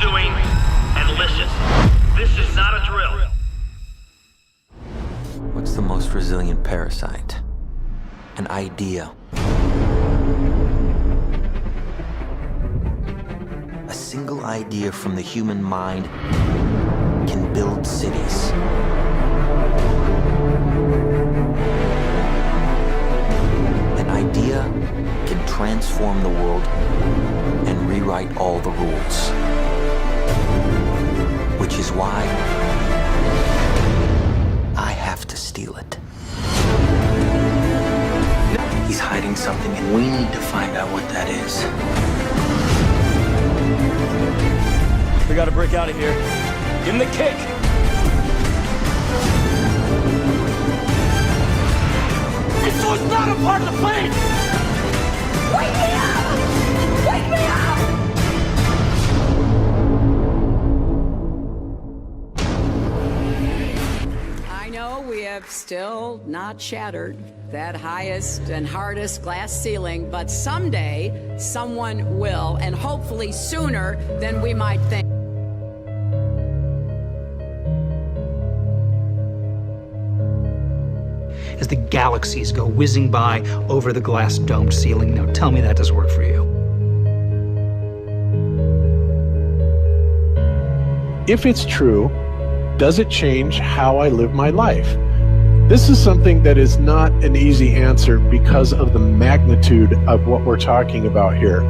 doing and listen. This is not a drill. What's the most resilient parasite? An idea. A single idea from the human mind can build cities. An idea can transform the world and rewrite all the rules. Which is why I have to steal it. He's hiding something, and we need to find out what that is. We gotta break out of here. Give him the kick! This was not a part of the plan! Wake me up! Wake me up! I know we have still not shattered that highest and hardest glass ceiling, but someday someone will, and hopefully sooner than we might think. As the galaxies go whizzing by over the glass domed ceiling. Now tell me that doesn't work for you. If it's true, does it change how I live my life? This is something that is not an easy answer because of the magnitude of what we're talking about here.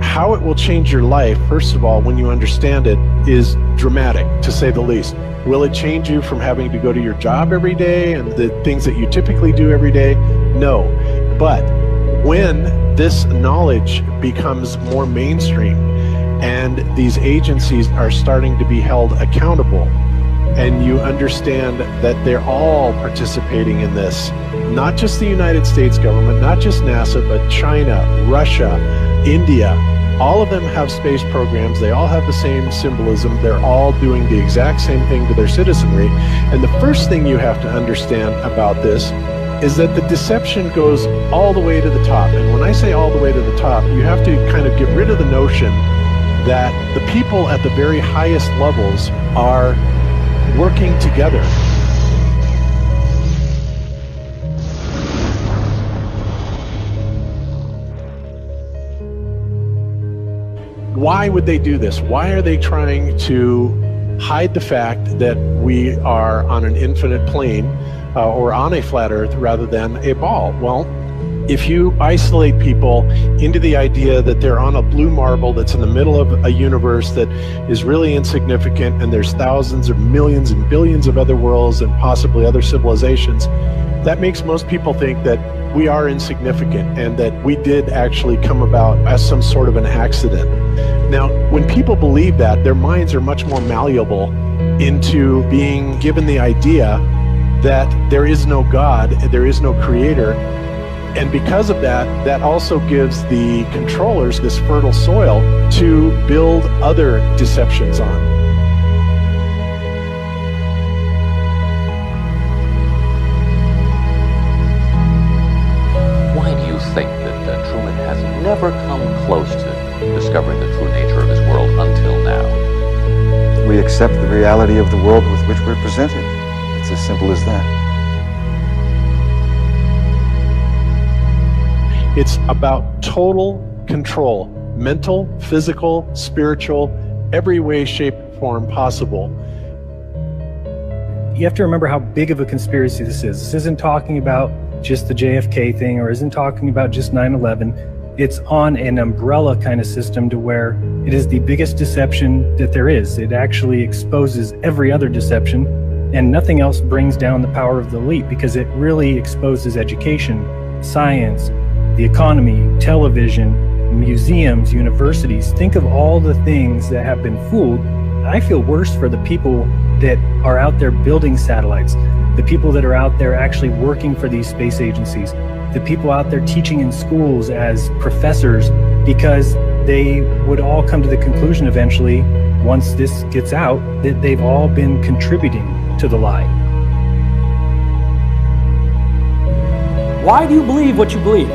How it will change your life, first of all, when you understand it, is dramatic, to say the least. Will it change you from having to go to your job every day and the things that you typically do every day? No. But when this knowledge becomes more mainstream and these agencies are starting to be held accountable, and you understand that they're all participating in this, not just the United States government, not just NASA, but China, Russia, India, all of them have space programs. They all have the same symbolism. They're all doing the exact same thing to their citizenry. And the first thing you have to understand about this is that the deception goes all the way to the top. And when I say all the way to the top, you have to kind of get rid of the notion that the people at the very highest levels are working together. Why would they do this? Why are they trying to hide the fact that we are on an infinite plane or on a flat earth rather than a ball? Well, if you isolate people into the idea that they're on a blue marble that's in the middle of a universe that is really insignificant, and there's thousands or millions and billions of other worlds and possibly other civilizations, that makes most people think that we are insignificant and that we did actually come about as some sort of an accident. Now, when people believe that, their minds are much more malleable into being given the idea that there is no God, there is no creator. And because of that, that also gives the controllers this fertile soil to build other deceptions on. Why do you think that Truman has never come close to discovering the true nature of his world until now? We accept the reality of the world with which we're presented. It's as simple as that. It's about total control, mental, physical, spiritual, every way, shape, form possible. You have to remember how big of a conspiracy this is. This isn't talking about just the JFK thing, or isn't talking about just 9/11. It's on an umbrella kind of system to where it is the biggest deception that there is. It actually exposes every other deception, and nothing else brings down the power of the elite, because it really exposes education, science, the economy, television, museums, universities. Think of all the things that have been fooled. I feel worse for the people that are out there building satellites, the people that are out there actually working for these space agencies, the people out there teaching in schools as professors, because they would all come to the conclusion eventually, once this gets out, that they've all been contributing to the lie. Why do you believe what you believe?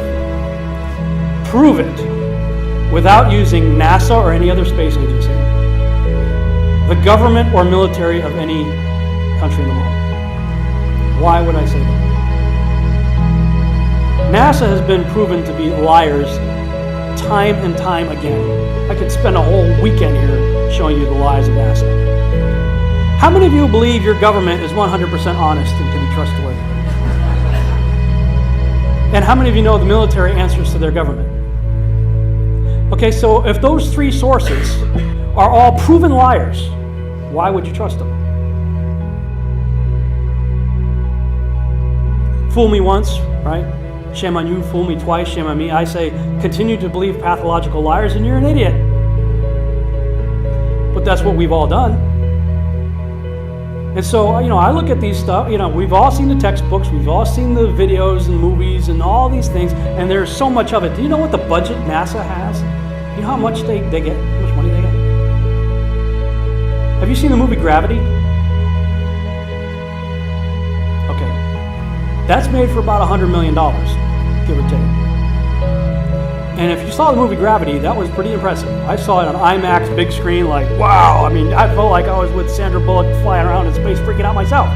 Prove it without using NASA or any other space agency. the government or military of any country in the world. Why would I say that? NASA has been proven to be liars time and time again. I could spend a whole weekend here showing you the lies of NASA. How many of you believe your government is 100% honest and can be trustworthy? And how many of you know the military answers to their government? Okay, so if those three sources are all proven liars, why would you trust them? Fool me once, right? Shame on you. Fool me twice, shame on me. I say, continue to believe pathological liars and you're an idiot. But that's what we've all done. And so, I look at these stuff, we've all seen the textbooks, we've all seen the videos and movies and all these things, and there's so much of it. Do you know what the budget NASA has? You know how much they get? How much money they get? Have you seen the movie Gravity? Okay. That's made for about $100 million, give or take. And if you saw the movie Gravity, that was pretty impressive. I saw it on IMAX, big screen, like, wow. I mean, I felt like I was with Sandra Bullock flying around in space, freaking out myself.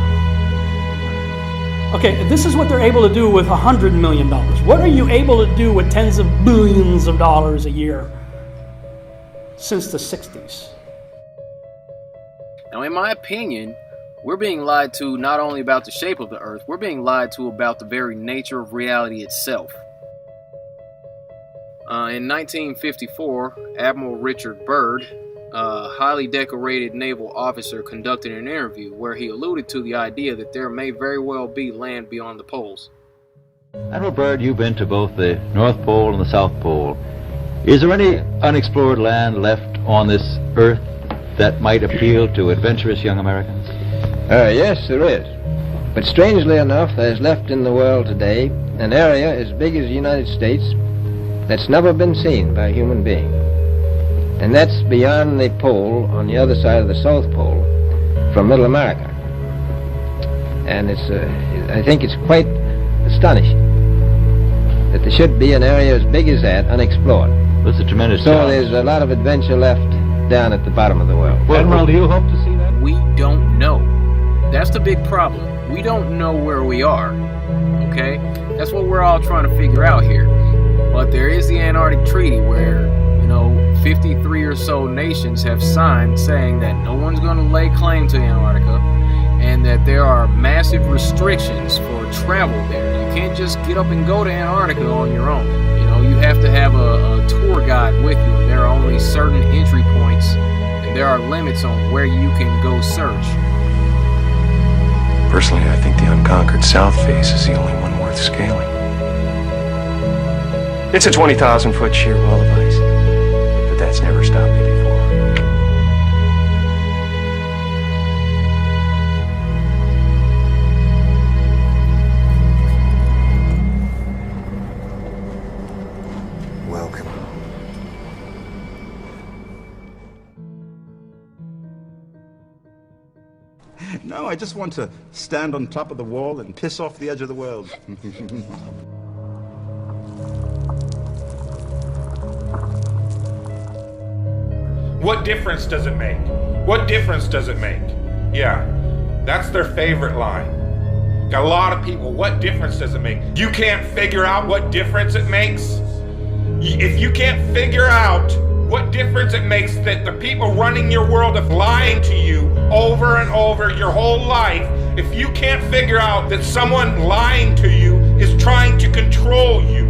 Okay, this is what they're able to do with $100 million. What are you able to do with tens of billions of dollars a year since the 60s? Now, in my opinion, we're being lied to not only about the shape of the Earth, we're being lied to about the very nature of reality itself. In 1954, Admiral Richard Byrd, a highly decorated naval officer, conducted an interview where he alluded to the idea that there may very well be land beyond the poles. Admiral Byrd, you've been to both the North Pole and the South Pole. Is there any unexplored land left on this Earth that might appeal to adventurous young Americans? Yes, there is. But strangely enough, there's left in the world today an area as big as the United States that's never been seen by a human being. And that's beyond the pole on the other side of the South Pole from Middle America. And I think it's quite astonishing that there should be an area as big as that unexplored. That's a tremendous So challenge. there's a lot of adventure left down at the bottom of the world. Admiral, do you hope to see that? We don't know. That's the big problem. We don't know where we are. Okay? That's what we're all trying to figure out here. But there is the Antarctic Treaty where, 53 or so nations have signed saying that no one's going to lay claim to Antarctica and that there are massive restrictions for travel there. You can't just get up and go to Antarctica on your own. You have to have a tour guide with you, and there are only certain entry points, and there are limits on where you can go search. Personally, I think the unconquered South face is the only one worth scaling. It's a 20,000-foot sheer wall of ice, but that's never stopped me before. Welcome. No, I just want to stand on top of the wall and piss off the edge of the world. What difference does it make? What difference does it make? Yeah, that's their favorite line. Got a lot of people, what difference does it make? You can't figure out what difference it makes? If you can't figure out what difference it makes that the people running your world are lying to you over and over your whole life, if you can't figure out that someone lying to you is trying to control you,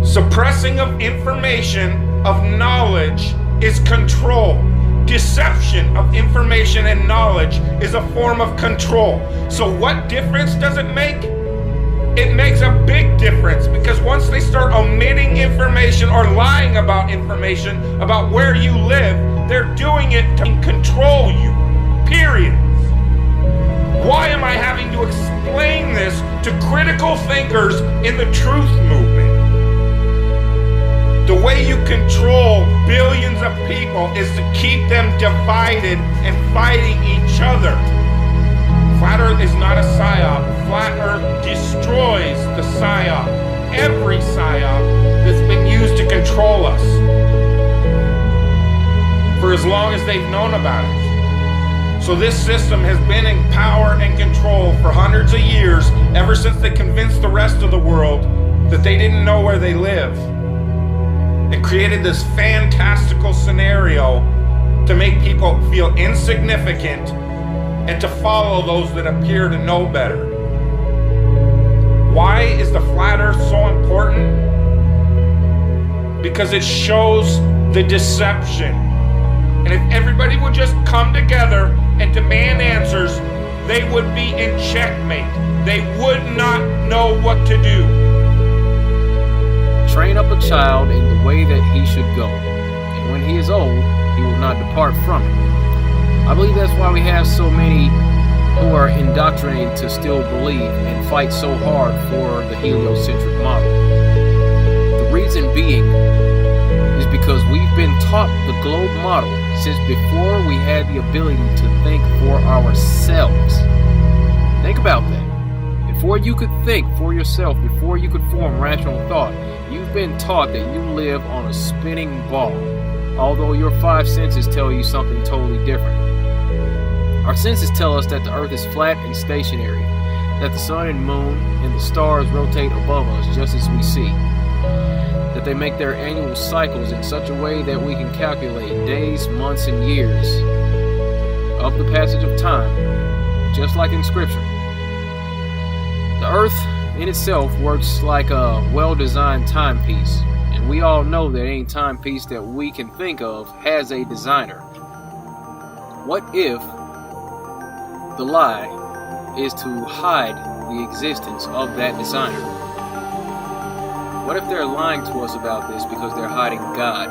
suppressing of information, of knowledge, is control. Deception of information and knowledge is a form of control. So what difference does it make? It makes a big difference, because once they start omitting information or lying about information about where you live, they're doing it to control you, period. Why am I having to explain this to critical thinkers in the truth movement? The way you control billions of people is to keep them divided and fighting each other. Flat Earth is not a PSYOP. Flat Earth destroys the PSYOP. Every PSYOP that's been used to control us. For as long as they've known about it. So this system has been in power and control for hundreds of years, ever since they convinced the rest of the world that they didn't know where they live. It created this fantastical scenario to make people feel insignificant and to follow those that appear to know better. Why is the flat earth so important? Because it shows the deception. And if everybody would just come together and demand answers, they would be in checkmate. They would not know what to do. Train up a child in the way that he should go, and when he is old, he will not depart from it. I believe that's why we have so many who are indoctrinated to still believe and fight so hard for the heliocentric model. The reason being is because we've been taught the globe model since before we had the ability to think for ourselves. Think about that. Before you could think for yourself, before you could form rational thought, you've been taught that you live on a spinning ball, although your five senses tell you something totally different. Our senses tell us that the earth is flat and stationary, that the sun and moon and the stars rotate above us just as we see, that they make their annual cycles in such a way that we can calculate days, months, and years of the passage of time, just like in Scripture. The earth in itself works like a well-designed timepiece, and we all know that any timepiece that we can think of has a designer. What if the lie is to hide the existence of that designer? What if they're lying to us about this because they're hiding God?